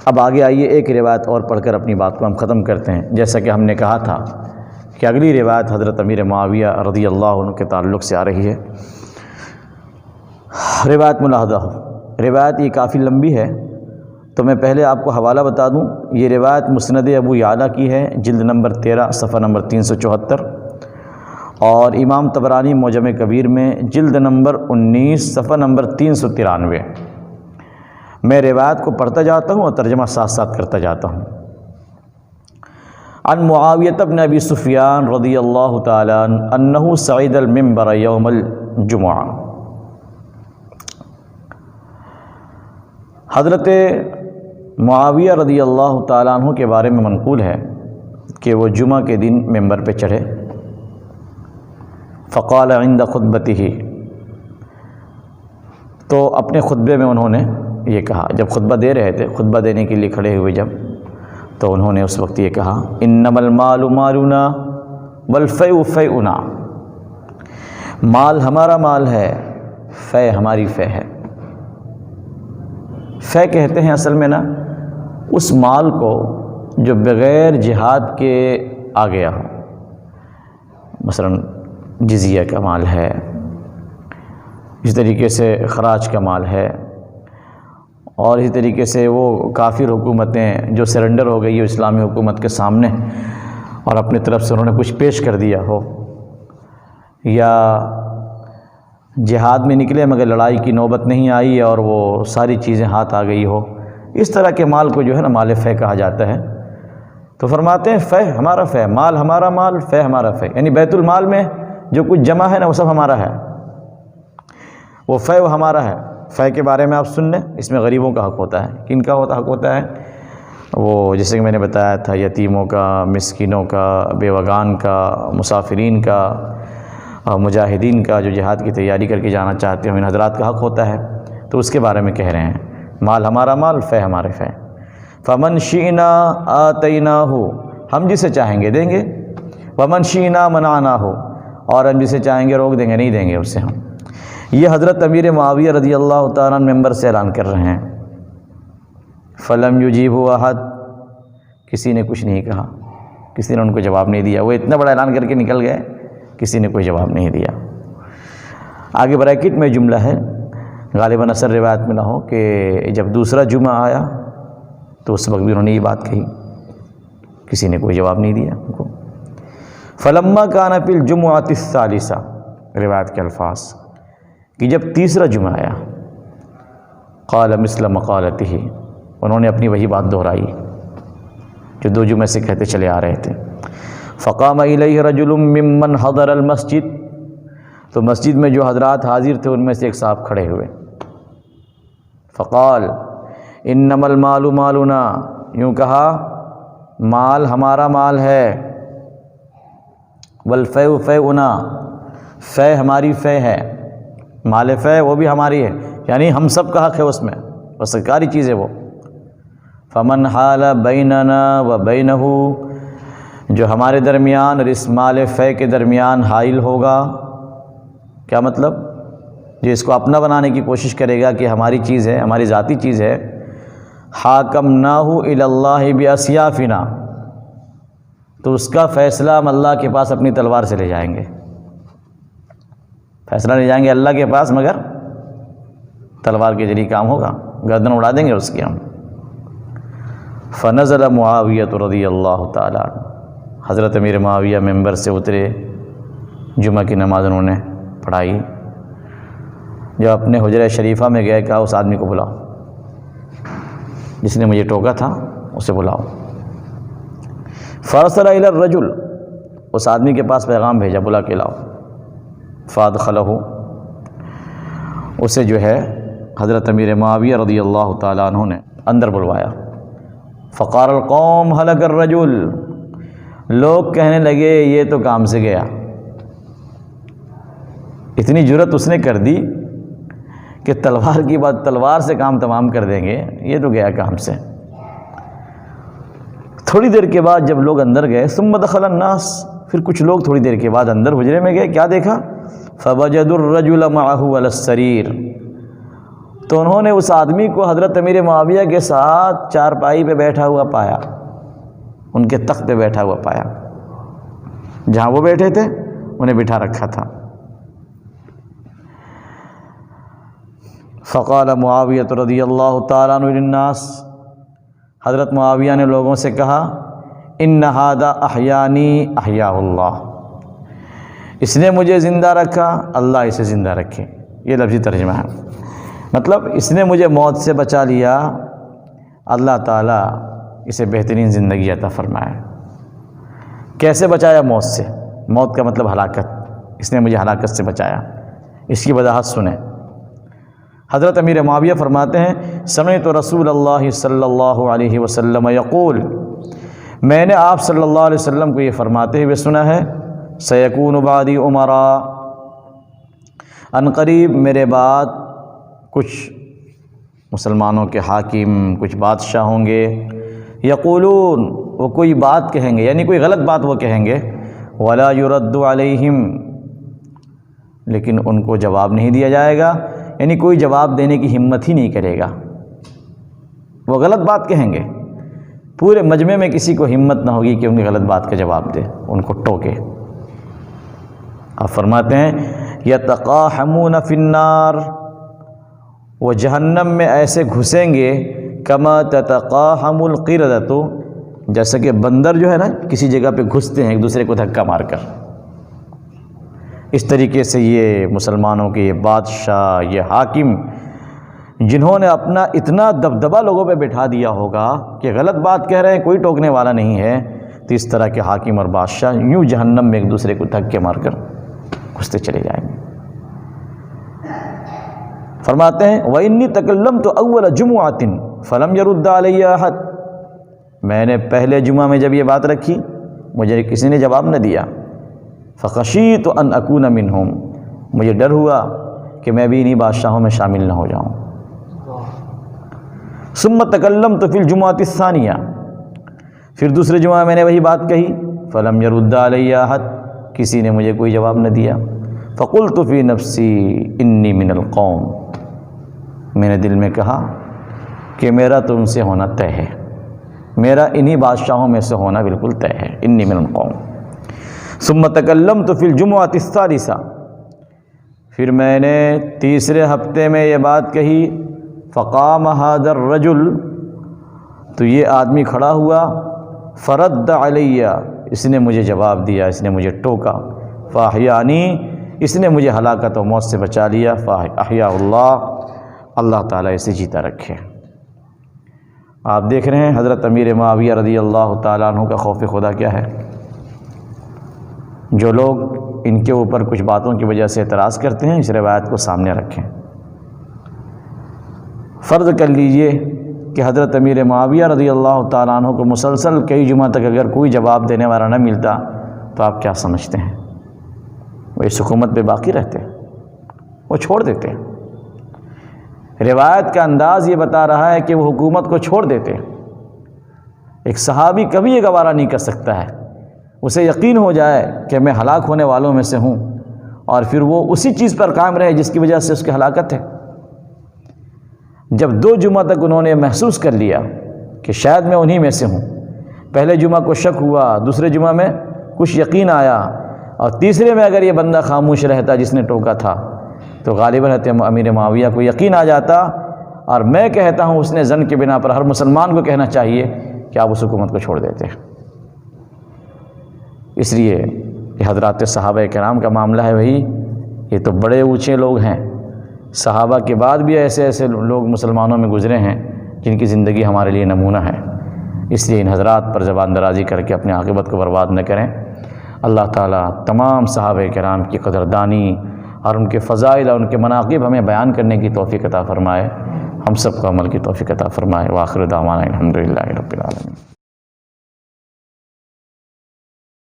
اب آگے آئیے ایک روایت اور پڑھ کر اپنی بات کو ہم ختم کرتے ہیں۔ جیسا کہ ہم نے کہا تھا کہ اگلی روایت حضرت امیر معاویہ رضی اللہ عنہ کے تعلق سے آ رہی ہے۔ روایت ملاحظہ ہو، روایت یہ کافی لمبی ہے، تو میں پہلے آپ کو حوالہ بتا دوں۔ یہ روایت مسند ابو یعلا کی ہے، جلد نمبر 13 صفحہ نمبر 374، اور امام طبرانی معجم کبیر میں جلد نمبر 19 صفحہ نمبر 393۔ میں روایت کو پڑھتا جاتا ہوں اور ترجمہ ساتھ ساتھ کرتا جاتا ہوں۔ عن معاویۃ بن ابی سفیان رضی اللہ تعالی عنہ انہ صعد المنبر یوم الجمعہ۔ حضرت معاویہ رضی اللہ تعالیٰ عنہ کے بارے میں منقول ہے کہ وہ جمعہ کے دن ممبر پہ چڑھے، فقال عند خطبتہ، تو اپنے خطبے میں انہوں نے یہ کہا، جب خطبہ دے رہے تھے، خطبہ دینے کے لیے کھڑے ہوئے جب، تو انہوں نے اس وقت یہ کہا، انما المال مالنا والفیء فیؤنا، مال ہمارا مال ہے، فے ہماری فے ہے۔ فے کہتے ہیں اصل میں نا اس مال کو جو بغیر جہاد کے آ گیا ہو، مثلا جزیہ کا مال ہے، اس طریقے سے خراج کا مال ہے، اور اسی طریقے سے وہ کافر حکومتیں جو سرنڈر ہو گئی ہو اسلامی حکومت کے سامنے اور اپنی طرف سے انہوں نے کچھ پیش کر دیا ہو، یا جہاد میں نکلے مگر لڑائی کی نوبت نہیں آئی اور وہ ساری چیزیں ہاتھ آ گئی ہو، اس طرح کے مال کو جو ہے نا مال فے کہا جاتا ہے۔ تو فرماتے ہیں فے ہمارا فے، مال ہمارا مال، فے ہمارا فے، یعنی بیت المال میں جو کچھ جمع ہے نا وہ سب ہمارا ہے، وہ فے وہ ہمارا ہے۔ فے کے بارے میں آپ سن لیں، اس میں غریبوں کا حق ہوتا ہے۔ کن کا حق ہوتا ہے؟ وہ جیسے کہ میں نے بتایا تھا، یتیموں کا، مسکینوں کا، بیوگان کا، مسافرین کا، مجاہدین کا جو جہاد کی تیاری کر کے جانا چاہتے ہیں، ان حضرات کا حق ہوتا ہے، تو اس کے بارے میں کہہ رہے ہیں، مال ہمارا مال، فے ہمارے فے۔ فمن شئنا آتیناہ، ہم جسے چاہیں گے دیں گے، ومن شئنا منعناہ، اور ہم جسے چاہیں گے روک دیں گے، نہیں دیں گے اسے ہم۔ یہ حضرت امیر معاویہ رضی اللہ تعالیٰ عنہ ممبر سے اعلان کر رہے ہیں۔ فلم یجیبہ احد، کسی نے کچھ نہیں کہا، کسی نے ان کو جواب نہیں دیا، وہ اتنا بڑا اعلان کر کے نکل گئے، کسی نے کوئی جواب نہیں دیا۔ آگے بریکٹ میں جملہ ہے، غالباً اثر روایت میں نہ ہو، کہ جب دوسرا جمعہ آیا تو اس وقت بھی انہوں نے یہ بات کہی، کسی نے کوئی جواب نہیں دیا ان کو۔ فلما کان فی الجمعۃ الثالثہ، روایت کے الفاظ کہ جب تیسرا جمعہ آیا، قال مثل مقالتہ، انہوں نے اپنی وہی بات دہرائی جو دو جمعے سے کہتے چلے آ رہے تھے۔ فقام الیہ رجل ممن حضر المسجد، تو مسجد میں جو حضرات حاضر تھے ان میں سے ایک صاحب کھڑے ہوئے، فقال انما المال مالنا، یوں کہا مال ہمارا مال ہے، والفیء فیؤنا، فے ہماری فے ہے، مال فے وہ بھی ہماری ہے، یعنی ہم سب کا حق ہے اس میں، وہ سرکاری چیز ہے وہ۔ فمن حال بیننا و بینہ، جو ہمارے درمیان اور اس مال فے کے درمیان حائل ہوگا، کیا مطلب؟ جو اس کو اپنا بنانے کی کوشش کرے گا کہ ہماری چیز ہے، ہماری ذاتی چیز ہے، حاکمناہ الی اللہ باسیافنا، تو اس کا فیصلہ ہم اللہ کے پاس اپنی تلوار سے لے جائیں گے، فیصلہ لے جائیں گے اللہ کے پاس، مگر تلوار کے ذریعے کام ہوگا، گردن اڑا دیں گے اس کی ہم۔ فنزل معاویہ رضی اللہ تعالیٰ عنہ، حضرت امیر معاویہ ممبر سے اترے، جمعہ کی نماز انہوں نے پڑھائی، جب اپنے حجرہ شریفہ میں گئے کہا اس آدمی کو بلاؤ، جس نے مجھے ٹوکا تھا اسے بلاؤ۔ فارسل الی الرجل، اس آدمی کے پاس پیغام بھیجا، بلا کے لاؤ۔ فادخلہ، اسے جو ہے حضرت امیر معاویہ رضی اللہ تعالیٰ عنہ نے اندر بلوایا۔ فقال القوم ہلک الرجل، لوگ کہنے لگے یہ تو کام سے گیا، اتنی جرت اس نے کر دی کہ تلوار کی بات، تلوار سے کام تمام کر دیں گے، یہ تو گیا کام سے۔ تھوڑی دیر کے بعد جب لوگ اندر گئے، ثم دخل الناس، پھر کچھ لوگ تھوڑی دیر کے بعد اندر حجرے میں گئے، کیا دیکھا؟ فوجدوا الرجل معه على السرير، تو انہوں نے اس آدمی کو حضرت امیر معاویہ کے ساتھ چارپائی پہ بیٹھا ہوا پایا، ان کے تخت پہ بیٹھا ہوا پایا، جہاں وہ بیٹھے تھے انہیں بٹھا رکھا تھا۔ فقال معاویہ رضی اللہ تعالیٰ عنہ للناس، حضرت معاویہ نے لوگوں سے کہا، ان ھذا احیانی احیاہ اللہ، اس نے مجھے زندہ رکھا، اللہ اسے زندہ رکھے۔ یہ لفظی ترجمہ ہے، مطلب اس نے مجھے موت سے بچا لیا، اللہ تعالیٰ اسے بہترین زندگی عطا فرمائے۔ کیسے بچایا؟ موت سے۔ موت کا مطلب ہلاکت، اس نے مجھے ہلاکت سے بچایا۔ اس کی وضاحت سنیں۔ حضرت امیر معاویہ فرماتے ہیں، سمعت رسول اللہ صلی اللہ علیہ وسلم یقول، میں نے آپ صلی اللہ علیہ وسلم کو یہ فرماتے ہوئے سنا ہے، سیکون بعدی امراء، ان قریب میرے بعد کچھ مسلمانوں کے حاکم، کچھ بادشاہ ہوں گے، یقولون، وہ کوئی بات کہیں گے، یعنی کوئی غلط بات وہ کہیں گے، ولا یرد علیہم، لیکن ان کو جواب نہیں دیا جائے گا، یعنی کوئی جواب دینے کی ہمت ہی نہیں کرے گا۔ وہ غلط بات کہیں گے، پورے مجمع میں کسی کو ہمت نہ ہوگی کہ ان کی غلط بات کا جواب دے، ان کو ٹوکے۔ آپ فرماتے ہیں، یتقاحمون فی النار، وہ جہنم میں ایسے گھسیں گے، کما تتقاحم القردۃ، جیسا کہ بندر جو ہے نا کسی جگہ پہ گھستے ہیں ایک دوسرے کو دھکا مار کر، اس طریقے سے یہ مسلمانوں کے یہ بادشاہ، یہ حاکم، جنہوں نے اپنا اتنا دبدبہ لوگوں پہ بٹھا دیا ہوگا کہ غلط بات کہہ رہے ہیں، کوئی ٹوکنے والا نہیں ہے، تو اس طرح کے حاکم اور بادشاہ یوں جہنم میں ایک دوسرے کو دھکے مار کر گھستے چلے جائیں گے۔ فرماتے ہیں، وَإِنِّي تَكَلَّمْتُ أَوَّلَ جُمُعَةٍ فَلَمْ يَرُدَّ عَلَيَّ أَحَدٌ، میں نے پہلے جمعہ میں جب یہ بات رکھی، مجھے کسی نے جواب نہ دیا، فَخَشِيتُ أَنْ أَكُونَ مِنْهُمْ، مجھے ڈر ہوا کہ میں بھی انہی بادشاہوں میں شامل نہ ہو جاؤں۔ ثُمَّ تَكَلَّمْتُ فِي الْجُمْعَةِ الثَّانِيَةِ، پھر دوسرے جمعہ میں نے وہی بات کہی، فَلَمْ يَرُدَّ عَلَيَّ أَحَدٌ، کسی نے مجھے کوئی جواب نہ دیا، فَقُلْتُ فِي نَفْسِي إِنِّي مِنَ الْقَوْمِ، میں نے دل میں کہا کہ میرا تو ان سے ہونا طے ہے، میرا انہی بادشاہوں میں سے ہونا بالکل طے ہے، انی من القوم۔ ثم تکلمت فی الجمعۃ الثالثہ، پھر میں نے تیسرے ہفتے میں یہ بات کہی، فقام ھذا الرجل، تو یہ آدمی کھڑا ہوا، فرد علیہ، اس نے مجھے جواب دیا، اس نے مجھے ٹوکا، فاحیانی، اس نے مجھے ہلاکت و موت سے بچا لیا، فاحیا اللہ، اللہ تعالیٰ اسے جیتا رکھے۔ آپ دیکھ رہے ہیں حضرت امیر معاویہ رضی اللہ تعالیٰ عنہ کا خوف خدا کیا ہے۔ جو لوگ ان کے اوپر کچھ باتوں کی وجہ سے اعتراض کرتے ہیں، اس روایت کو سامنے رکھیں۔ فرض کر لیجئے کہ حضرت امیر معاویہ رضی اللہ تعالیٰ عنہ کو مسلسل کئی جمعہ تک اگر کوئی جواب دینے والا نہ ملتا تو آپ کیا سمجھتے ہیں؟ وہ اس حکومت پہ باقی رہتے، وہ چھوڑ دیتے؟ روایت کا انداز یہ بتا رہا ہے کہ وہ حکومت کو چھوڑ دیتے۔ ایک صحابی کبھی یہ گوارہ نہیں کر سکتا ہے، اسے یقین ہو جائے کہ میں ہلاک ہونے والوں میں سے ہوں، اور پھر وہ اسی چیز پر قائم رہے جس کی وجہ سے اس کی ہلاکت ہے۔ جب 2 جمعہ تک انہوں نے محسوس کر لیا کہ شاید میں انہی میں سے ہوں، پہلے جمعہ کو شک ہوا، دوسرے جمعہ میں کچھ یقین آیا، اور تیسرے میں اگر یہ بندہ خاموش رہتا جس نے ٹوکا تھا تو غالباً امیر معاویہ کو یقین آ جاتا، اور میں کہتا ہوں اس نے ظن کے بنا پر ہر مسلمان کو کہنا چاہیے کہ آپ اس حکومت کو چھوڑ دیتے۔ اس لیے یہ حضرات صحابہ کرام کا معاملہ ہے، وہی یہ تو بڑے اونچے لوگ ہیں، صحابہ کے بعد بھی ایسے ایسے لوگ مسلمانوں میں گزرے ہیں جن کی زندگی ہمارے لیے نمونہ ہے۔ اس لیے ان حضرات پر زبان درازی کر کے اپنے عاقبت کو برباد نہ کریں۔ اللہ تعالیٰ تمام صحابہ کرام کی قدردانی اور ان کے فضائل اور ان کے مناقب ہمیں بیان کرنے کی توفیق عطا فرمائے، ہم سب کو عمل کی توفیق عطا فرمائے۔ وآخر دعوانا الحمدللہ رب العالمین۔